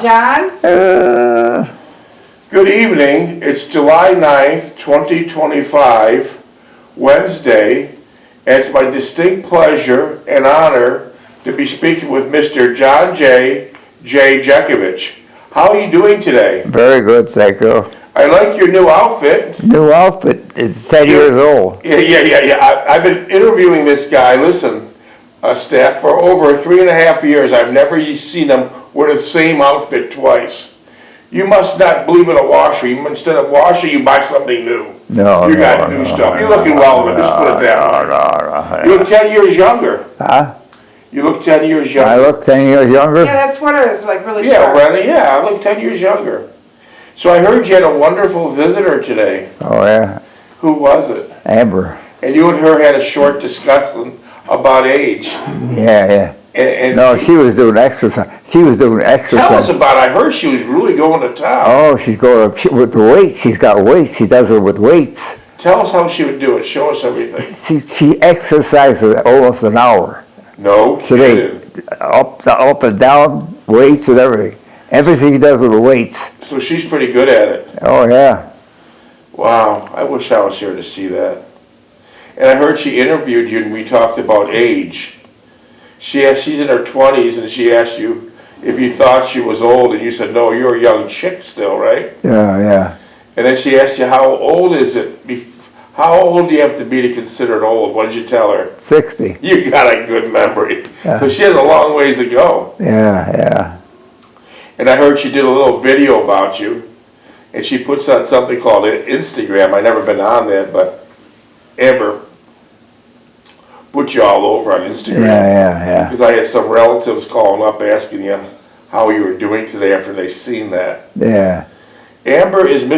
John. Good evening. It's July 9th, 2025, Wednesday, and it's my distinct pleasure and honor to be speaking with Mr. John J. Jeckovich. How are you doing today? Very good, Psycho. I like your new outfit. New outfit. It's 10 years old. Yeah. I've been interviewing this guy, staff, for over 3.5 years. I've never seen him wear the same outfit twice. You must not believe in a washer. Instead of washing, you buy something new. No, You got new stuff. You're looking well, but just put it that way. You look 10 years younger. Huh? You look 10 years younger. I look 10 years younger? Yeah, that sweater is like really Yeah, sharp. Rennie, yeah, I look 10 years younger. So I heard you had a wonderful visitor today. Oh, yeah. Who was it? Amber. And you and her had a short discussion about age. Yeah. And No, she was doing exercise. Tell us about it. I heard she was really going to town. Oh, she's going with the weights. She's got weights. She does it with weights. Tell us how she would do it. Show us everything. She exercises almost an hour. No Today, kidding. up and down, weights and everything. Everything she does with the weights. So she's pretty good at it. Oh, yeah. Wow, I wish I was here to see that. And I heard she interviewed you and we talked about age. She's in her 20s and she asked you if you thought she was old and you said, no, you're a young chick still, right? Yeah. And then she asked you, how old is it? How old do you have to be to consider it old? What did you tell her? 60. You got a good memory. Yeah. So she has a long ways to go. Yeah. And I heard she did a little video about you, and she puts on something called Instagram. I've never been on that, but Amber put you all over on Instagram. Yeah. Because I had some relatives calling up asking you how you were doing today after they seen that. Yeah. Amber Nicole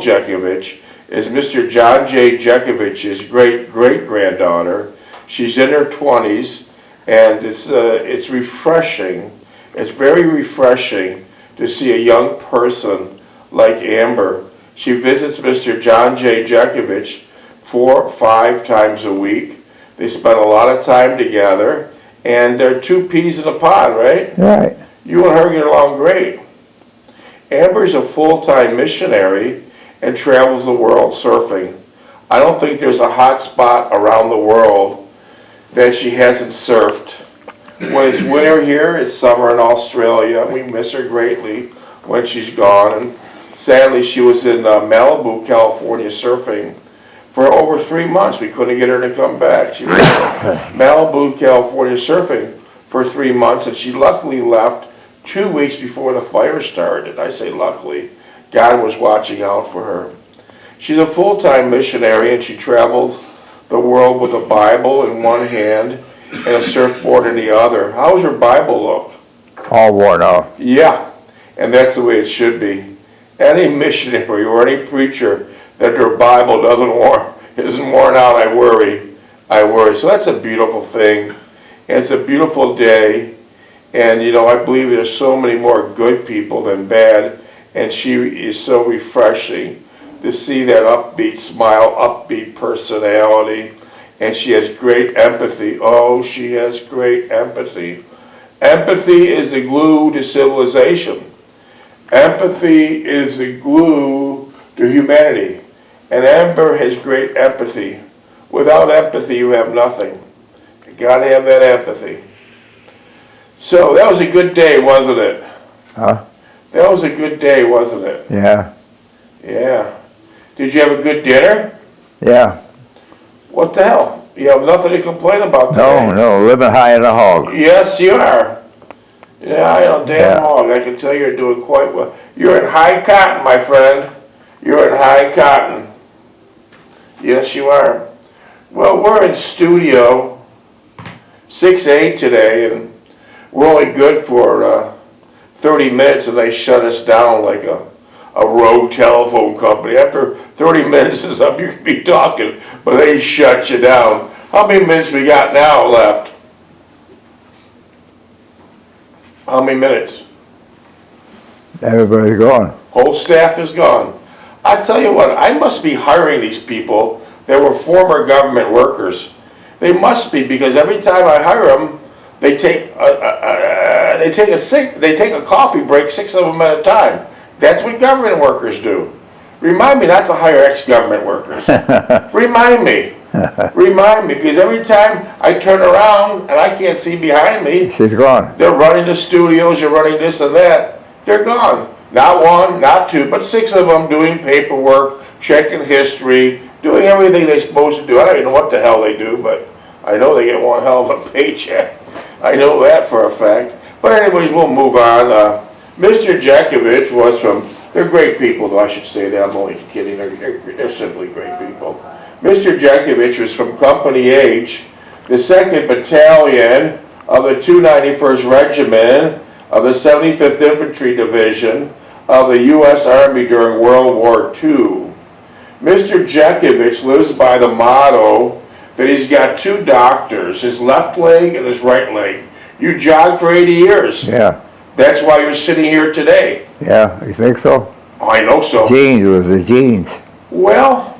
Jeckovich is Mr. John J. Jeckovich's great-granddaughter. She's in her 20s, and it's refreshing. It's very refreshing to see a young person like Amber. She visits Mr. John J. Jeckovich 4 or 5 times a week. They spend a lot of time together, and they're two peas in a pod, right? Right. You and her get along great. Amber's a full-time missionary and travels the world surfing. I don't think there's a hot spot around the world that she hasn't surfed. When it's winter here, it's summer in Australia. We miss her greatly when she's gone. And sadly, she was in Malibu, California surfing for over 3 months. We couldn't get her to come back. She was in Malibu, California surfing for 3 months, and she luckily left 2 weeks before the fire started. I say luckily. God was watching out for her. She's a full-time missionary, and she travels the world with a Bible in one hand and a surfboard in the other. How's her Bible look? All worn out. Yeah, and that's the way it should be. Any missionary or any preacher that their Bible isn't worn out, I worry. So that's a beautiful thing, and it's a beautiful day. And I believe there's so many more good people than bad, and she is so refreshing to see that upbeat smile, upbeat personality, and she has great empathy. Oh, she has great empathy. Empathy is the glue to civilization. Empathy is the glue to humanity, and Amber has great empathy. Without empathy, you have nothing. You gotta have that empathy. So that was a good day, wasn't it? Huh? That was a good day, wasn't it? Yeah. Yeah. Did you have a good dinner? Yeah. What the hell? You have nothing to complain about today. No, living high in the hog. Yes, you are. Yeah, I know, damn hog. I can tell you're doing quite well. You're in high cotton, my friend. You're in high cotton. Yes, you are. Well, we're in studio 6A today, and we're only good for 30 minutes, and they shut us down like a rogue telephone company. After 30 minutes is up, you can be talking, but they shut you down. How many minutes we got now left? How many minutes? Everybody's gone. Whole staff is gone. I tell you what, I must be hiring these people that were former government workers. They must be, because every time I hire them, they take and they take a coffee break, 6 of them at a time. That's what government workers do. Remind me not to hire ex-government workers. Remind me. Remind me, because every time I turn around and I can't see behind me, She's gone. they're running the studios, they're running this and that. They're gone. Not one, not two, but 6 of them doing paperwork, checking history, doing everything they're supposed to do. I don't even know what the hell they do, but I know they get one hell of a paycheck. I know that for a fact. But anyways, we'll move on. Mr. Jeckovich was from, they're great people, though I should say that. I'm only kidding. They're simply great people. Mr. Jeckovich was from Company H, the 2nd Battalion of the 291st Regiment of the 75th Infantry Division of the U.S. Army during World War II. Mr. Jeckovich lives by the motto that he's got 2 doctors, his left leg and his right leg. You jogged for 80 years. Yeah. That's why you're sitting here today. Yeah, you think so? Oh, I know so. Genes was the genes. Well,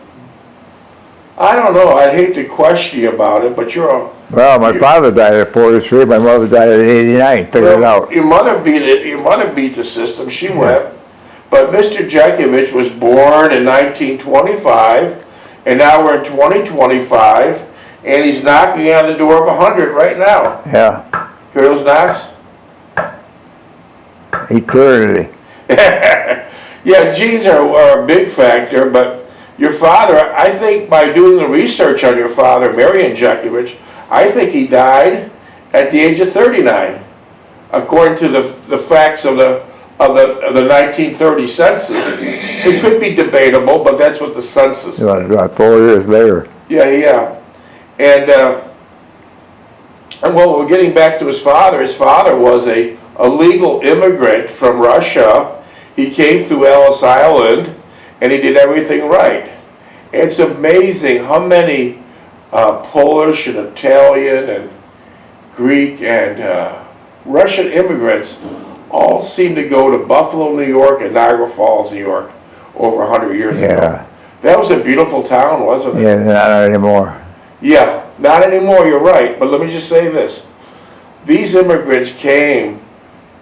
I don't know. I'd hate to question you about it, but you're a... Well, my father died at 43, my mother died at 89, figure it out. Your mother beat it. Your mother beat the system. She went. But Mr. Jeckovich was born in 1925, and now we're in 2025, and he's knocking on the door of 100 right now. Yeah. Hear those knocks? Eternity. Yeah, genes are a big factor, but your father, I think by doing the research on your father, Marion Jeckovich, I think he died at the age of 39, according to the facts of the 1930 census. It could be debatable, but that's what the census. About 4 years later. Yeah. And well, we're getting back to his father. His father was a legal immigrant from Russia. He came through Ellis Island, and he did everything right. It's amazing how many Polish and Italian and Greek and Russian immigrants all seem to go to Buffalo, New York, and Niagara Falls, New York, over 100 years ago. That was a beautiful town, wasn't it? Yeah, not anymore. Yeah, not anymore, you're right. But let me just say this. These immigrants came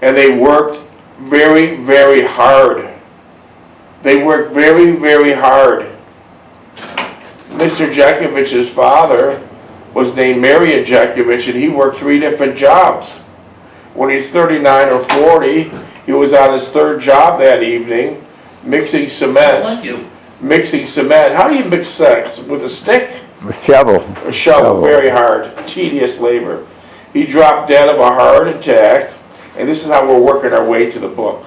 and they worked very, very hard. They worked very, very hard. Mr. Jeckovich's father was named Marion Jeckovich, and he worked 3 different jobs. When he's 39 or 40, he was on his 3rd job that evening, mixing cement. Thank you. Mixing cement. How do you mix cement? With a stick? With shovel. A shovel, very hard, tedious labor. He dropped dead of a heart attack, and this is how we're working our way to the book.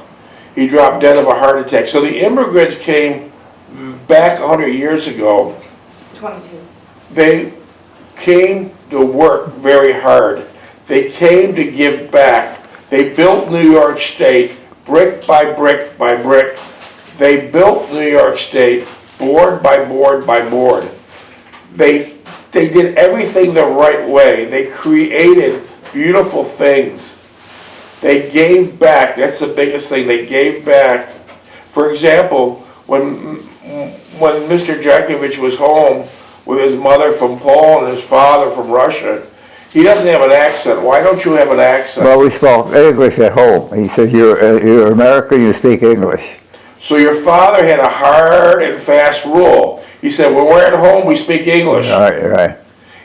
He dropped dead of a heart attack. So the immigrants came back 100 years ago. 22. They came to work very hard. They came to give back. They built New York State brick by brick by brick. They built New York State board by board by board. They did everything the right way. They created beautiful things. They gave back. That's the biggest thing. They gave back. For example, when Mr. Jeckovich was home with his mother from Poland and his father from Russia, he doesn't have an accent. Why don't you have an accent? Well, we spoke English at home. He said, you're American, you speak English. So your father had a hard and fast rule. He said, when we're at home, we speak English. Right.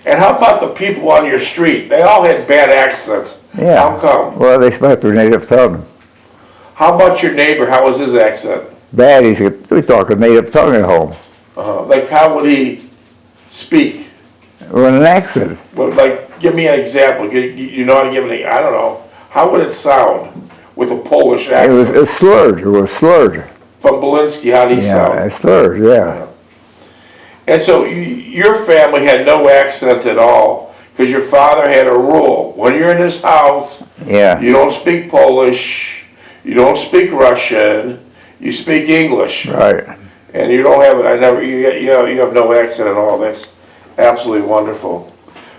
And how about the people on your street? They all had bad accents. Yeah. How come? Well, they spoke their native tongue. How about your neighbor? How was his accent? Bad, we talk a native tongue at home. Like how would he speak? With an accent. Well, like, give me an example. You know how to give me? I don't know. How would it sound with a Polish accent? It was slurred. From Belinsky, how did he sound? Yeah, it's slurred, yeah. And so your family had no accent at all because your father had a rule. When you're in his house, you don't speak Polish, you don't speak Russian, you speak English. Right. And you don't have it. You have no accent at all. That's absolutely wonderful.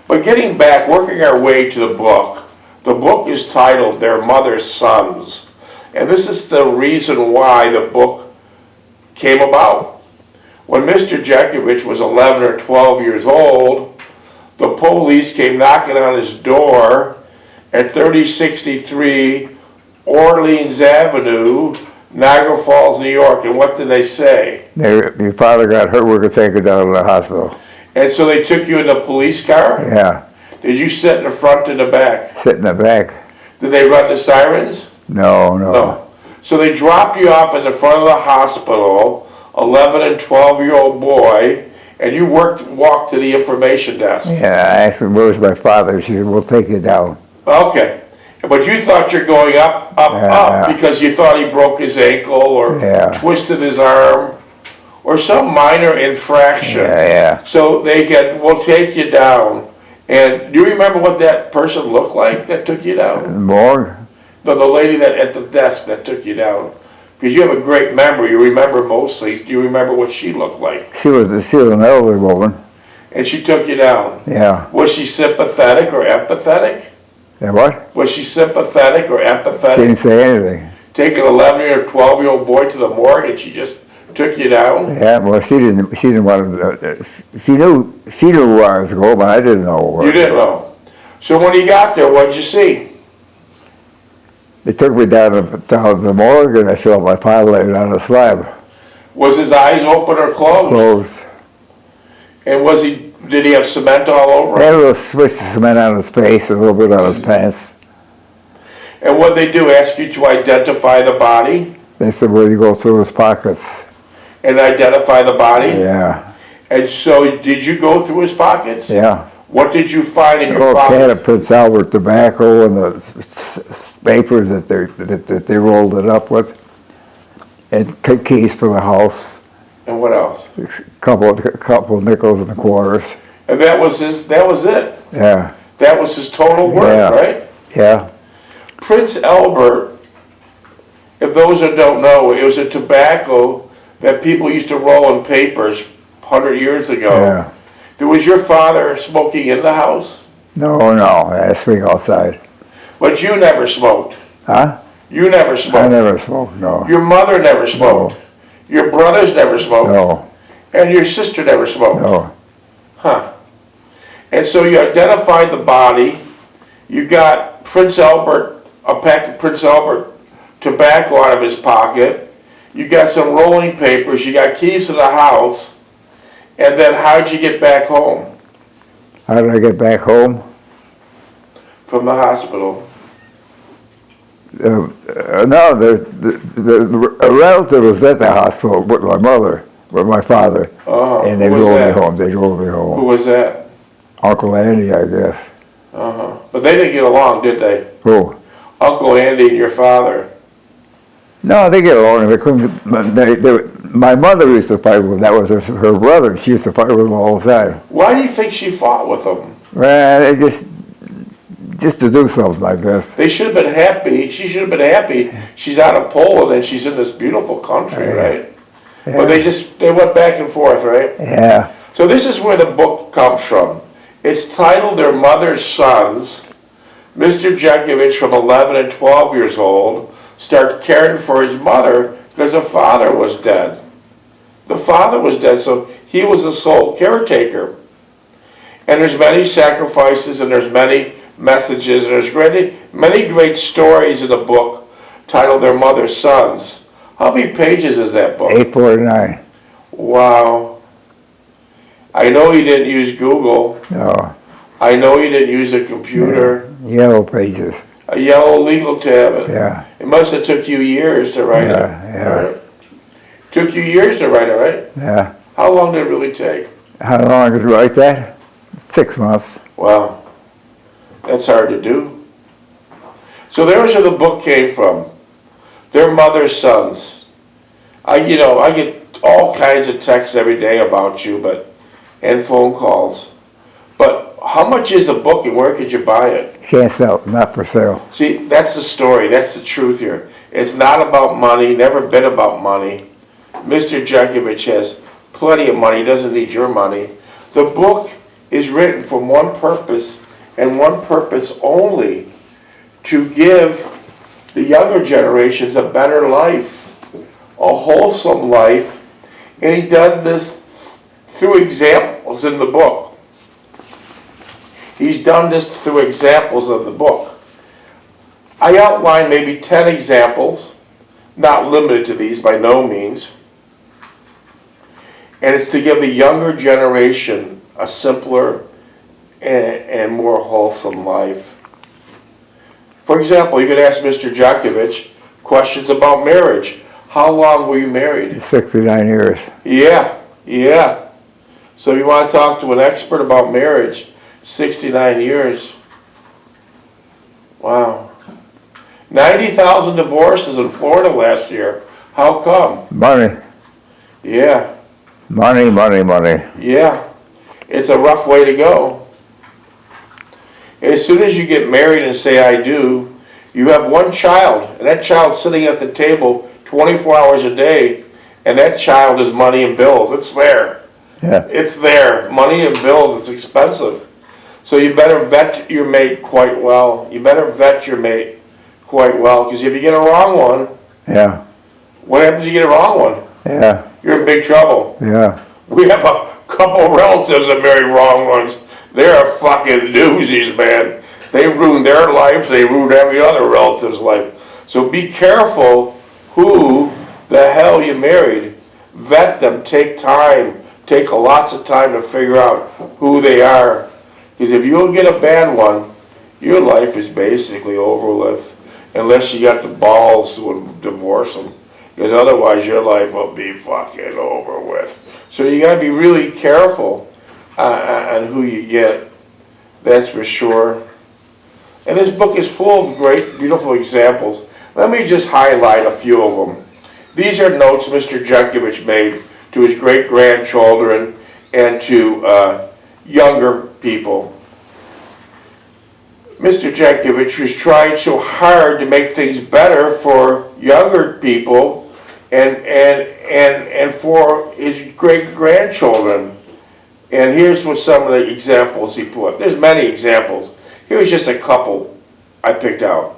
But getting back, working our way to the book. The book is titled Their Mother's Sons. And this is the reason why the book came about. When Mr. Jeckovich was 11 or 12 years old, the police came knocking on his door at 3063 Orleans Avenue, Niagara Falls, New York. And what did they say? Your father got hurt, we're gonna take her down to the hospital. And so they took you in the police car? Yeah, Did you sit in the front and the back? sit in the back. Did they run the sirens? No. No. So they dropped you off at the front of the hospital, 11 and 12-year-old boy, and you walked to the information desk. Yeah, I asked him, where's my father? She said, we'll take you down. Okay. But you thought you're going up Yeah. because you thought he broke his ankle or Yeah. twisted his arm or some minor infraction. Yeah. So they said, we'll take you down. And do you remember what that person looked like that took you down? Morgue? No, the lady that at the desk that took you down. Because you have a great memory. You remember mostly. Do you remember what she looked like? She was an elderly woman. And she took you down. Yeah. Was she sympathetic or empathetic? And what? Was she sympathetic or She empathetic? didn't say anything. Take an 11 or 12-year-old boy to the morgue and she just took you down? Yeah, well, she didn't want to, she knew where I was going, but I didn't know where. You didn't know. So when you got there, what'd you see? They took me down to the morgue and I saw my father laying on a slab, Was his eyes open or closed? closed. And did he have cement all over They him? had a little switch of cement on his face, a little bit on his pants. And what'd they do? Ask you to identify the body? They said, well, you go through his pockets. And identify the body? Yeah, And so did you go through his pockets? yeah. What did you find in A your little can pockets? of Prince Albert tobacco and the papers that they rolled it up with, and keys for the house, And what else? a couple of nickels and quarters. And that was it. Yeah, That was his total worth, Yeah. right? yeah, Prince Albert, if those that don't know, it was a tobacco that people used to roll in papers 100 years ago. yeah. Was your father smoking in the house? No, I swing outside. But you never smoked. Huh? You never I smoked. never smoked, no. Your mother never smoked. Your brothers never smoked. No, And your sister never smoked. no. Huh. And so you identified the body. You got Prince Albert, a pack of Prince Albert tobacco out of his pocket. You got some rolling papers. You got keys to the house. And then how'd you get back home How did I get back home? from the hospital? No, a relative was at the hospital with my mother, with my father, and they Who was drove me that? home. They drove me Who home. was that? Uncle Andy, I guess. But they didn't get along, did they? Who? Uncle Andy and your father. No, they get along. They couldn't. My mother used to fight with him. That was her brother. She used to fight with him all the time. Why do you think she fought with them? Well, they just to do something like this. They should have been happy. She should have been happy. She's out of Poland and she's in this beautiful country, right? Yeah. But they went back and forth, right? Yeah. So this is where the book comes from. It's titled Their Mother's Sons. Mr. Jeckovich, from 11 and 12 years old, started caring for his mother because the father was dead. The father was dead, so he was the sole caretaker. And there's many sacrifices and there's many messages and there's many great stories in the book titled Their Mother's Sons. How many pages is that book? 849. Wow. I know you didn't use Google. No. I know you didn't use a computer. Yellow pages. A yellow legal tab. Yeah. It must have took you years to write it. Yeah. Right? Took you years to write it, right? Yeah. How long did it really take? How long did you write that? 6 months. Wow. That's hard to do. So there's where the book came from. Their Mother's Sons. I get all kinds of texts every day about you, and phone calls. But how much is the book and where could you buy it? Can't sell, not for sale. See, that's the story. That's the truth here. It's not about money, never been about money. Mr. Jeckovich has plenty of money. He doesn't need your money. The book is written for one purpose and one purpose only, to give the younger generations a better life, a wholesome life. And he does this through examples in the book. He's done this through examples of the book. I outline maybe 10 examples, not limited to these by no means. And it's to give the younger generation a simpler and more wholesome life. For example, you could ask Mr. Jeckovich questions about marriage. How long were you married? 69 years. Yeah. So you want to talk to an expert about marriage, 69 years. Wow. 90,000 divorces in Florida last year. How come? Money. Yeah. Money. Yeah. It's a rough way to go. As soon as you get married and say, I do, you have one child, and that child's sitting at the table 24 hours a day, and that child is money and bills. It's there. Yeah. It's there. Money and bills, it's expensive. So you better vet your mate quite well. Because if you get a wrong one, Yeah. what happens if you get a wrong one? Yeah. You're in big trouble. Yeah. We have a couple relatives that married wrong ones. They're fucking doozies, man. They ruined their lives, they ruined every other relative's life. So be careful who the hell you married. Vet them, take lots of time to figure out who they are. Because if you'll get a bad one, your life is basically over with, unless you got the balls to divorce them. Because otherwise your life will be fucking over with. So you gotta be really careful on who you get, that's for sure. And this book is full of great, beautiful examples. Let me just highlight a few of them. These are notes Mr. Jeckovich made to his great-grandchildren and to younger people. Mr. Jeckovich was trying so hard to make things better for younger people and for his great-grandchildren. And here's what some of the examples he put. There's many examples. Here's just a couple I picked out.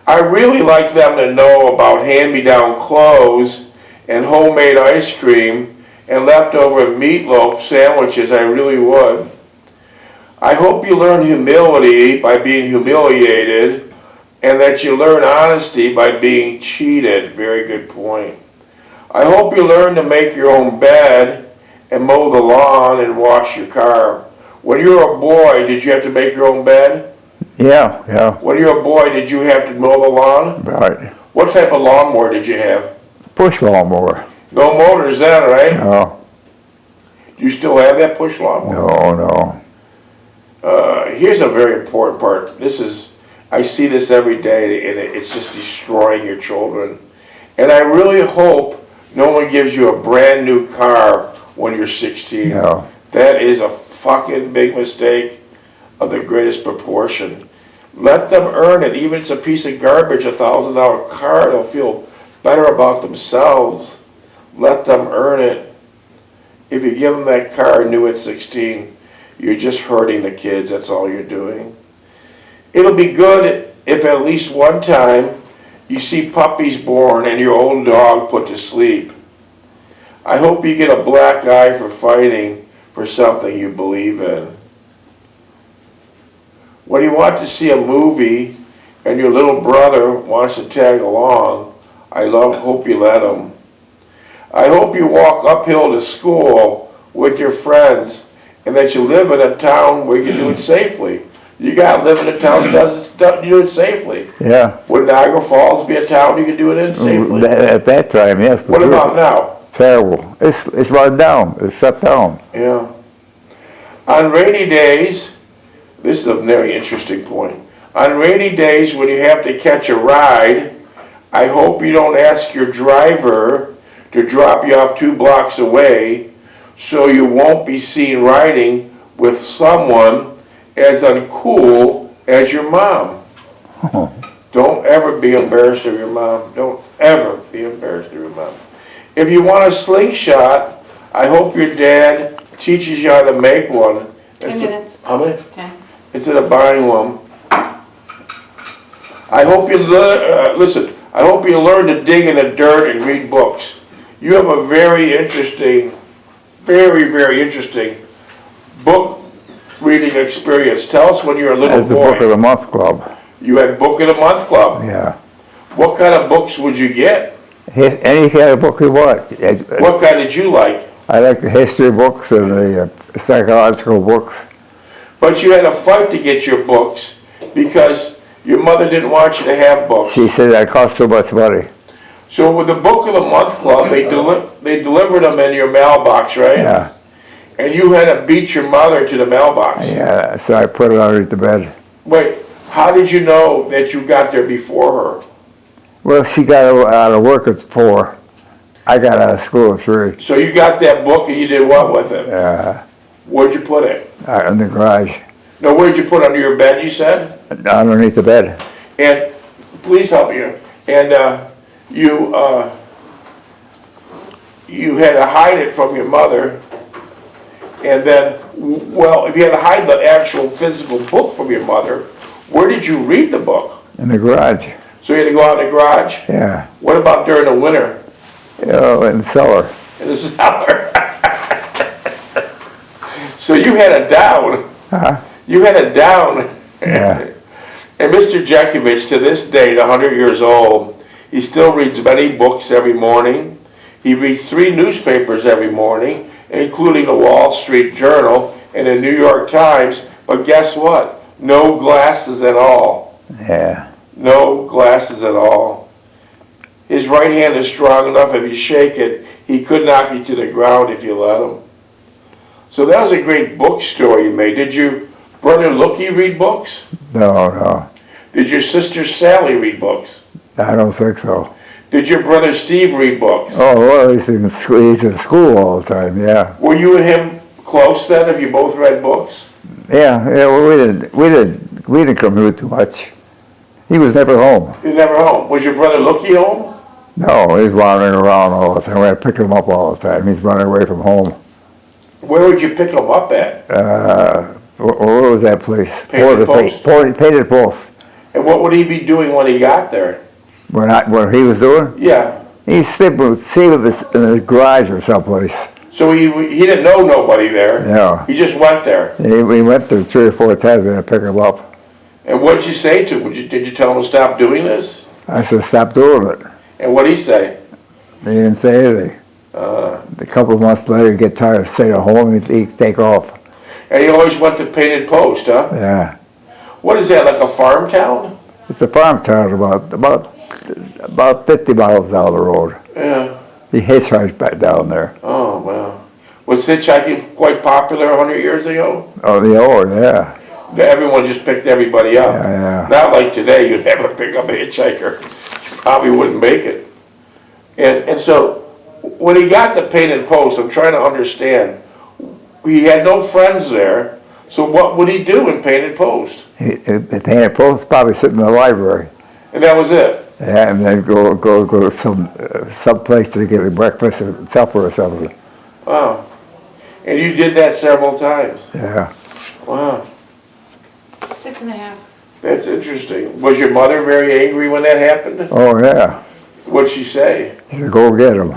I really like them to know about hand-me-down clothes and homemade ice cream and leftover meatloaf sandwiches. I really would. I hope you learn humility by being humiliated and that you learn honesty by being cheated. Very good point. I hope you learn to make your own bed and mow the lawn and wash your car. When you were a boy, did you have to make your own bed? Yeah. When you were a boy, did you have to mow the lawn? Right. What type of lawnmower did you have? Push lawnmower. No motors then, right? No. Do you still have that push lawnmower? No. Here's a very important part. I see this every day, and it's just destroying your children. And I really hope no one gives you a brand new car when you're 16. No. That is a fucking big mistake of the greatest proportion. Let them earn it. Even if it's a piece of garbage, $1,000 car, they'll feel better about themselves. Let them earn it. If you give them that car new at 16, you're just hurting the kids. That's all you're doing. It'll be good if at least one time you see puppies born and your old dog put to sleep. I hope you get a black eye for fighting for something you believe in. When you want to see a movie and your little brother wants to tag along, hope you let him. I hope you walk uphill to school with your friends and that you live in a town where you can do it safely. You gotta live in a town that do it safely. Yeah. Would Niagara Falls be a town you could do it in safely? At that time, yes. What about now? Terrible. It's run down. It's shut down. Yeah. On rainy days, this is a very interesting point. On rainy days when you have to catch a ride, I hope you don't ask your driver to drop you off 2 blocks away so you won't be seen riding with someone as uncool as your mom. Don't ever be embarrassed of your mom. Don't ever be embarrassed of your mom. If you want a slingshot, I hope your dad teaches you how to make one. 10 minutes. How many? 10. Instead of buying one. I hope you listen. I hope you learn to dig in the dirt and read books. You have a very interesting, very interesting book reading experience. Tell us when you're a little That's the boy. Book of the Month Club. You had Book of the Month Club. Yeah. What kind of books would you get? Any kind of book you want. What kind did you like? I like the history books and the psychological books. But you had to fight to get your books because your mother didn't want you to have books. She said that cost too much money. So with the Book of the Month Club, they delivered them in your mailbox, right? Yeah. And you had to beat your mother to the mailbox. Yeah, so I put it underneath the bed. Wait, how did you know that you got there before her? Well, she got out of work at 4. I got out of school at 3. So you got that book and you did what with it? Where'd you put it? In the garage. No, where'd you put it? Under your bed, you said? Underneath the bed. And, please help me. And you had to hide it from your mother. And then, well, if you had to hide the actual physical book from your mother, where did you read the book? In the garage. So you had to go out in the garage? Yeah. What about during the winter? In the cellar. In the cellar? So you had a down. You had a down. Yeah. And Mr. Jeckovich, to this date, 100 years old, he still reads many books every morning. He reads 3 newspapers every morning, including the Wall Street Journal and the New York Times. But guess what? No glasses at all. Yeah. No glasses at all. His right hand is strong enough, if you shake it, he could knock you to the ground if you let him. So that was a great book story you made. Did your brother Lookie read books? No. Did your sister Sally read books? I don't think so. Did your brother Steve read books? Oh, well, he's in school all the time, yeah. Were you and him close then, if you both read books? Yeah, well, we didn't commute too much. He was never home. He was never home. Was your brother Lookie home? No, he's wandering around all the time. I pick him up all the time. He's running away from home. Where would you pick him up at? Where was that place? Painted Post? Painted Post. And what would he be doing when he got there? What he was doing? Yeah. He's sleeping in his garage or someplace. So he didn't know nobody there? Yeah. He just went there? We went there 3 or 4 times and I pick him up. And what did you say to him? Did you tell him to stop doing this? I said, stop doing it. And what did he say? He didn't say anything. A couple of months later, he'd get tired of staying at home and he'd take off. And he always went to Painted Post, huh? Yeah. What is that, like a farm town? It's a farm town about 50 miles down the road. Yeah. He hitchhiked back down there. Oh, wow. Was hitchhiking quite popular 100 years ago? Oh, yeah. Everyone just picked everybody up. Yeah. Not like today, you'd never pick up a hitchhiker. You probably wouldn't make it. And so, when he got to Painted Post, I'm trying to understand, he had no friends there, so what would he do in Painted Post? The Painted Post probably sit in the library. And that was it? Yeah, and then go to some place to get a breakfast or supper or something. Wow. And you did that several times? Yeah. Wow. 6.5. That's interesting. Was your mother very angry when that happened? Oh, yeah. What'd she say? He said, go get him.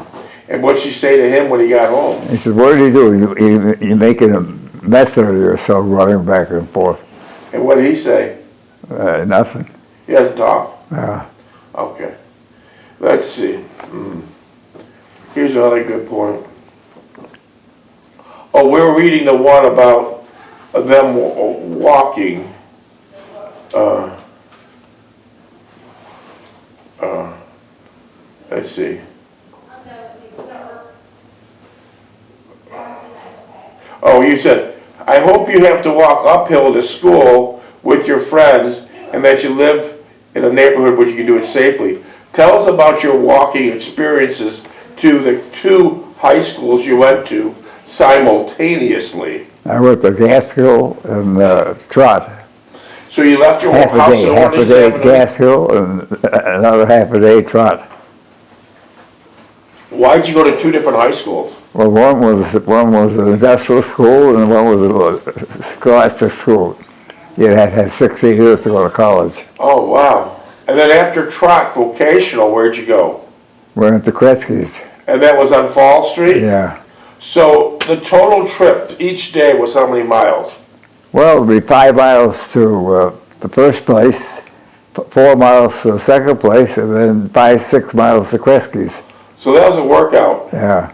And what'd she say to him when he got home? He said, what did he do? You're making a mess out of yourself running back and forth. And what did he say? Nothing. He doesn't talk? Yeah. Okay. Let's see. Here's another good point. Oh, we were reading the one about them walking. Let's see. Oh, you said, I hope you have to walk uphill to school with your friends and that you live in a neighborhood where you can do it safely. Tell us about your walking experiences to the 2 high schools you went to simultaneously. I went to Gaskill and Trot. So you left your Half house a day at Gaskill and another half a day Trot. Why'd you go to 2 different high schools? Well, one was an industrial school and one was a scholastic school. You had to have 16 years to go to college. Oh, wow. And then after Trot Vocational, where'd you go? We went to Kretzky's. And that was on Fall Street? Yeah. So the total trip each day was how many miles? Well, it would be 5 miles to the first place, 4 miles to the second place, and then 5-6 miles to Kresge's. So that was a workout. Yeah.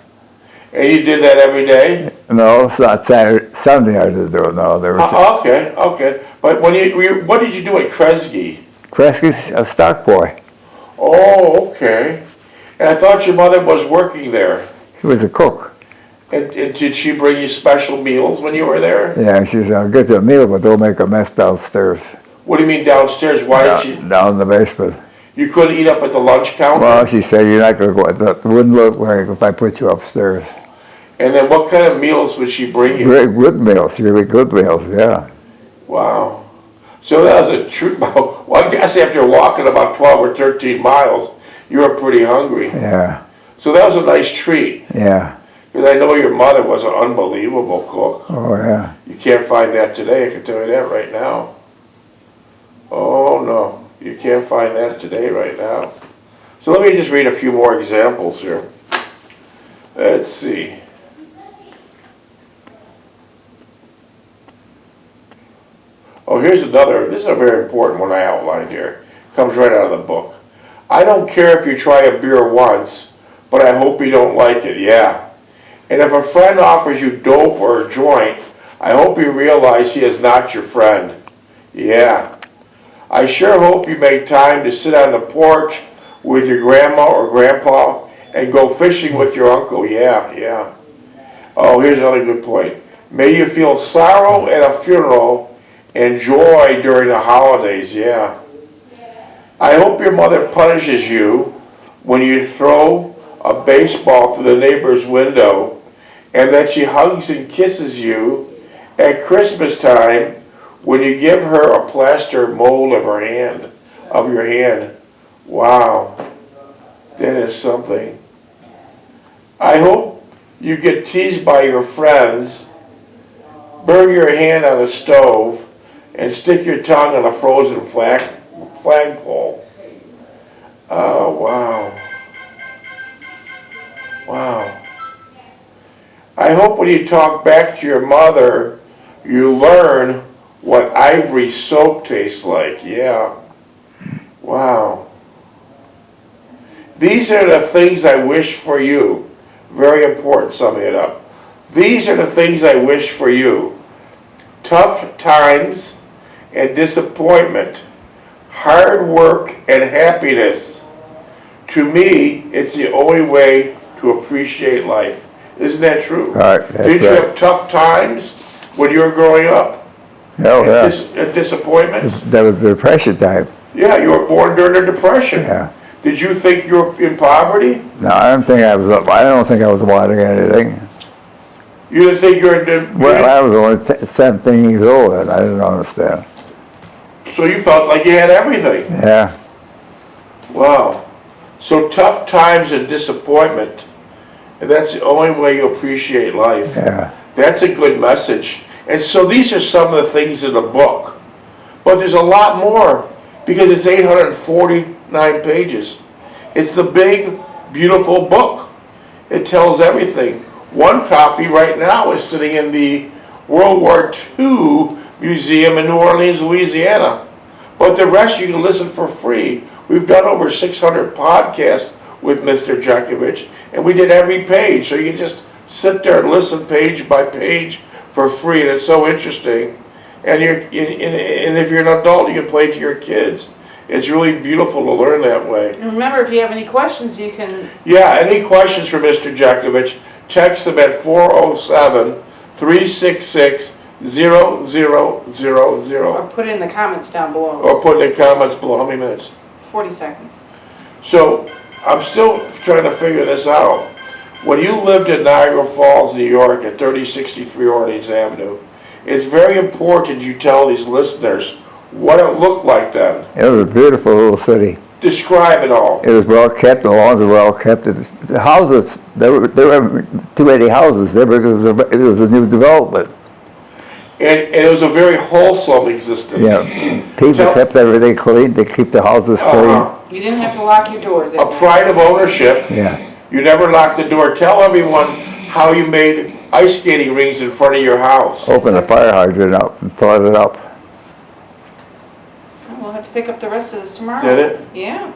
And you did that every day? No, it's not Saturday. Sunday I did do it. No, there was Okay. But when what did you do at Kresge? Kresge's a stock boy. Oh, okay. And I thought your mother was working there. He was a cook. And did she bring you special meals when you were there? Yeah, she said, "I'll get you a meal, but don't make a mess downstairs." What do you mean downstairs? Why did you? Down in the basement. You couldn't eat up at the lunch counter? Well, she said, "You're not going to go. It wouldn't look right if I put you upstairs." And then what kind of meals would she bring you? Great, good meals, really good meals. Yeah. Wow. So that was a true. Well, I guess after walking about 12 or 13 miles, you were pretty hungry. Yeah. So that was a nice treat. Yeah. Because I know your mother was an unbelievable cook. Oh yeah. You can't find that today, I can tell you that right now. Oh no, you can't find that today right now. So let me just read a few more examples here. Let's see. Oh, here's another, this is a very important one I outlined here. Comes right out of the book. I don't care if you try a beer once, but I hope you don't like it, yeah. And if a friend offers you dope or a joint, I hope you realize he is not your friend. Yeah. I sure hope you make time to sit on the porch with your grandma or grandpa and go fishing with your uncle. Yeah. Oh, here's another good point. May you feel sorrow at a funeral and joy during the holidays. Yeah. I hope your mother punishes you when you throw a baseball through the neighbor's window, and that she hugs and kisses you at Christmas time when you give her a plaster mold of your hand. Wow, that is something. I hope you get teased by your friends, burn your hand on a stove, and stick your tongue on a frozen flagpole. Oh, wow. Wow. I hope when you talk back to your mother, you learn what ivory soap tastes like. Yeah. Wow. These are the things I wish for you. Very important, summing it up. These are the things I wish for you. Tough times and disappointment, hard work and happiness. To me, it's the only way to appreciate life. Isn't that true? Right. Did you have tough times when you were growing up? Oh yeah. And disappointments? That was the Depression time. Yeah, you were born during the Depression. Yeah. Did you think you were in poverty? No, I don't think I was. I don't think I was wanting anything. You didn't think you were in Well, I was only 17 years old, and I didn't understand. So you felt like you had everything. Yeah. Wow. So tough times and disappointment, and that's the only way you appreciate life. Yeah. That's a good message. And so these are some of the things in the book. But there's a lot more because it's 849 pages. It's the big, beautiful book. It tells everything. One copy right now is sitting in the World War II Museum in New Orleans, Louisiana. But the rest you can listen for free. We've done over 600 podcasts with Mr. Jeckovich, and we did every page. So you can just sit there and listen page by page for free, and it's so interesting. And if you're an adult, you can play it to your kids. It's really beautiful to learn that way. And remember, if you have any questions, you can... Yeah, any questions for Mr. Jeckovich, text them at 407-366-0000. Or put it in the comments down below. Or put in the comments below. How many minutes? 40 seconds. So, I'm still trying to figure this out. When you lived in Niagara Falls, New York at 3063 Orleans Avenue, it's very important you tell these listeners what it looked like then. It was a beautiful little city. Describe it all. It was well kept. The lawns were well kept. The houses, there were too many houses there because it was a new development. And it was a very wholesome existence. Yeah, people kept everything clean. They keep the houses clean. You didn't have to lock your doors. A pride of ownership. Yeah. You never locked the door. Tell everyone how you made ice skating rings in front of your house. Open a fire hydrant up and flood it up. We'll have have to pick up the rest of this tomorrow. Is that it? Yeah.